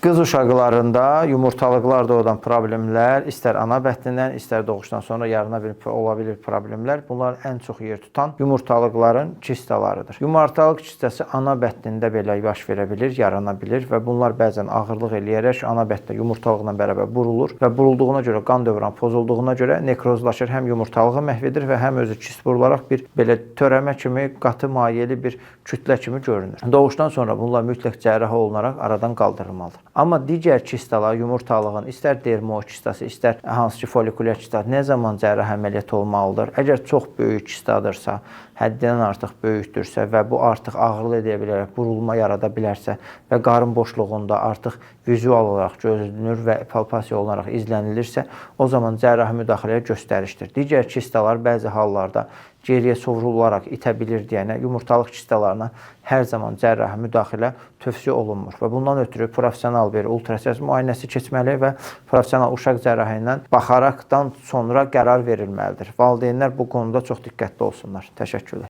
Qız uşaqlarında yumurtalıqlar doğudan problemlər, istər ana bətnindən, istər doğuşdan sonra yarına ola bilir problemlər. Bunlar ən çox yer tutan yumurtalıqların kistalarıdır. Yumurtalıq kistası ana bətnində belə baş verə bilir, yarana bilir və bunlar bəzən ağırlıq eləyərək ana bətndə yumurtalıqla bərabər burulur və burulduğuna görə, qan dövranı pozulduğuna görə nekrozlaşır, həm yumurtalığı məhv edir və həm özü kist vurularaq bir belə törəmə kimi, qatı mayeli bir kütlə kimi görünür. Doğuşdan sonra bunlar mütləq cərrahi olunaraq aradan qaldırılmalıdır. Amma digər kistalar, yumurtalığın istər dermo kistası, istər hansı ki folikulyar kistası nə zaman cərrahi əməliyyat olmalıdır? Əgər çox böyük kistadırsa, həddindən artıq böyükdürsə və bu artıq ağrılı edə bilərək burulma yarada bilərsə və qarın boşluğunda artıq vizual olaraq gözlənilir və palpasiya olunaraq izlənilirsə, o zaman cərrahi müdaxiləyə göstərişdir. Digər kistalar bəzi hallarda geriyə sovrularaq itə bilir deyənə yumurtalıq kistalarına hər zaman cərrahi müdaxilə tövsiyə olunmur və bundan ötürü professional bir ultrasəs müayinəsi keçməli və professional uşaq cərrahi ilə baxaraqdan sonra qərar verilməlidir. Valideynlər bu konuda çox diqqətli olsunlar. Təşəkkürlər.